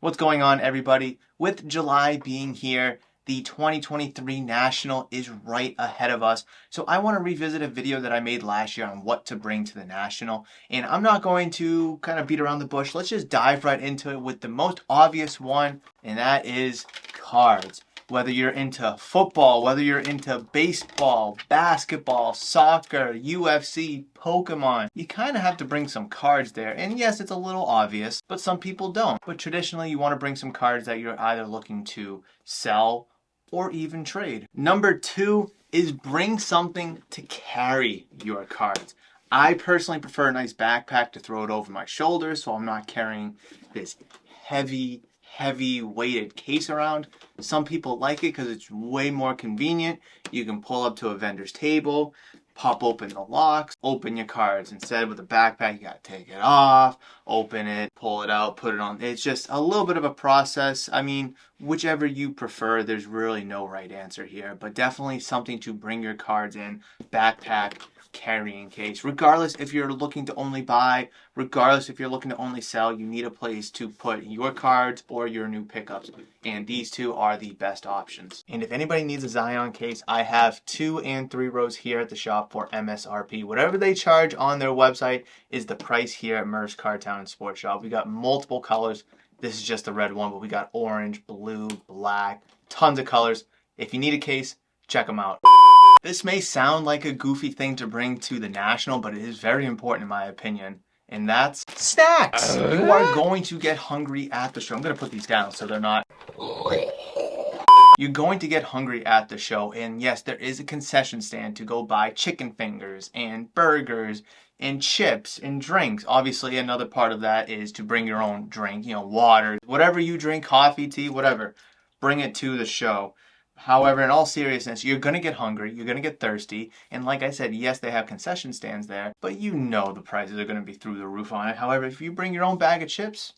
What's going on, everybody? With July being here, the 2023 National is right ahead of us. So I want to revisit a video that I made last year on what to bring to the National. And I'm not going to kind of beat around the bush. Let's just dive right into it with the most obvious one, and that is cards. Whether you're into football, whether you're into baseball, basketball, soccer, UFC, Pokemon, you kind of have to bring some cards there. And yes, it's a little obvious, but some people don't. But traditionally, you want to bring some cards that you're either looking to sell or even trade. Number 2 is bring something to carry your cards. I personally prefer a nice backpack to throw it over my shoulders so I'm not carrying this heavy weighted case around. Some people like it because it's way more convenient. You can pull up to a vendor's table, pop open the locks, open your cards. Instead with a backpack, you gotta take it off, open it, pull it out, put it on. It's just a little bit of a process. I mean, whichever you prefer, there's really no right answer here, but definitely something to bring your cards in, backpack, carrying case. Regardless if you're looking to only buy, regardless if you're looking to only sell, you need a place to put your cards or your new pickups, and these two are the best options. And if anybody needs a Zion case, I have 2 and 3 rows here at the shop for MSRP. Whatever they charge on their website is the price here at Murph's Card Town and Sports Shop. We got multiple colors. This is just the red one, but we got orange, blue, black, tons of colors. If you need a case, check them out. This may sound like a goofy thing to bring to the National, but it is very important in my opinion, and that's snacks. You are going to get hungry at the show. I'm going to put these down so they're not... You're going to get hungry at the show, and yes, there is a concession stand to go buy chicken fingers and burgers and chips and drinks. Obviously, another part of that is to bring your own drink, water, whatever you drink, coffee, tea, whatever. Bring it to the show. However, in all seriousness, you're going to get hungry, you're going to get thirsty, and like I said, yes, they have concession stands there, but you know the prices are going to be through the roof on it. However, if you bring your own bag of chips,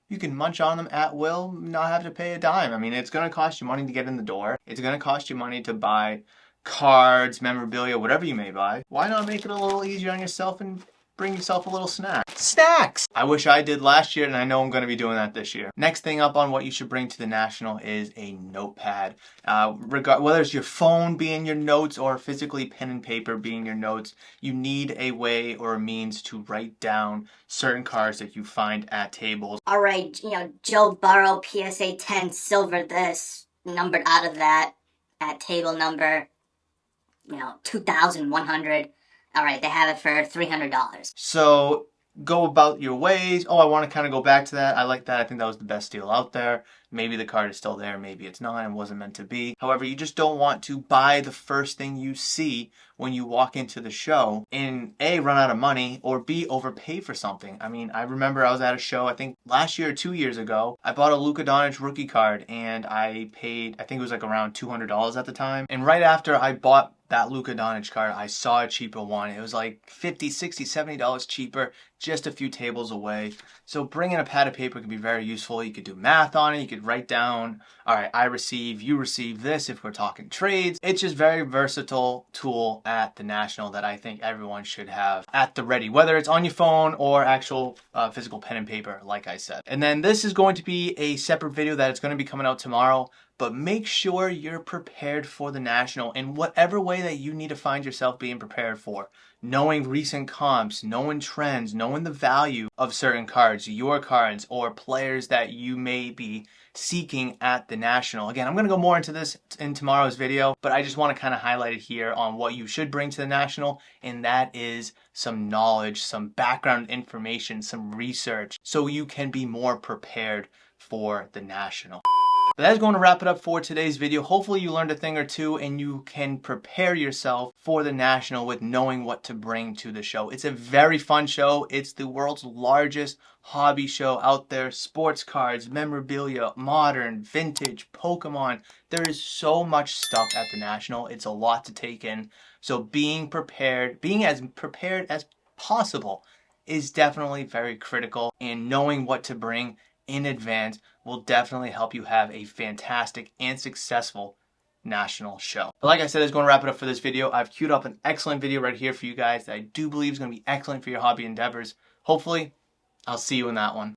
you can munch on them at will, not have to pay a dime. I mean, it's going to cost you money to get in the door. It's going to cost you money to buy cards, memorabilia, whatever you may buy. Why not make it a little easier on yourself and bring yourself a little snack? Snacks! I wish I did last year, and I know I'm going to be doing that this year. Next thing up on what you should bring to the National is a notepad. Whether it's your phone being your notes or physically pen and paper being your notes, you need a way or a means to write down certain cards that you find at tables. All right, Joe Burrow, PSA 10, silver this, numbered out of that, at table number, 2,100. All right, they have it for $300. So go about your ways. Oh, I want to kind of go back to that. I like that. I think that was the best deal out there. Maybe the card is still there. Maybe it's not and wasn't meant to be. However, you just don't want to buy the first thing you see when you walk into the show and A, run out of money, or B, overpay for something. I mean, I remember I was at a show, I think last year or 2 years ago. I bought a Luka Doncic rookie card and I paid, I think it was like around $200 at the time. And right after I bought that Luka Doncic card, I saw a cheaper one. It was like $50, $60, $70 cheaper, just a few tables away. So bringing a pad of paper can be very useful. You could do math on it. You could write down, all right, I receive, you receive this if we're talking trades. It's just very versatile tool at the National that I think everyone should have at the ready, whether it's on your phone or actual physical pen and paper, like I said. And then this is going to be a separate video that is going to be coming out tomorrow. But make sure you're prepared for the National in whatever way that you need to find yourself being prepared for. Knowing recent comps, knowing trends, knowing the value of certain cards, your cards, or players that you may be seeking at the National. Again, I'm going to go more into this in tomorrow's video, but I just want to kind of highlight it here on what you should bring to the National, and that is some knowledge, some background information, some research, so you can be more prepared for the National. But that's going to wrap it up for today's video. Hopefully you learned a thing or two and you can prepare yourself for the National with knowing what to bring to the show. It's a very fun show. It's the world's largest hobby show out there. Sports cards, memorabilia, modern, vintage, Pokemon. There is so much stuff at the National. It's a lot to take in. So being prepared, being as prepared as possible is definitely very critical, and knowing what to bring in advance will definitely help you have a fantastic and successful National show. But like I said, that's going to wrap it up for this video. I've queued up an excellent video right here for you guys that I do believe is going to be excellent for your hobby endeavors. Hopefully, I'll see you in that one.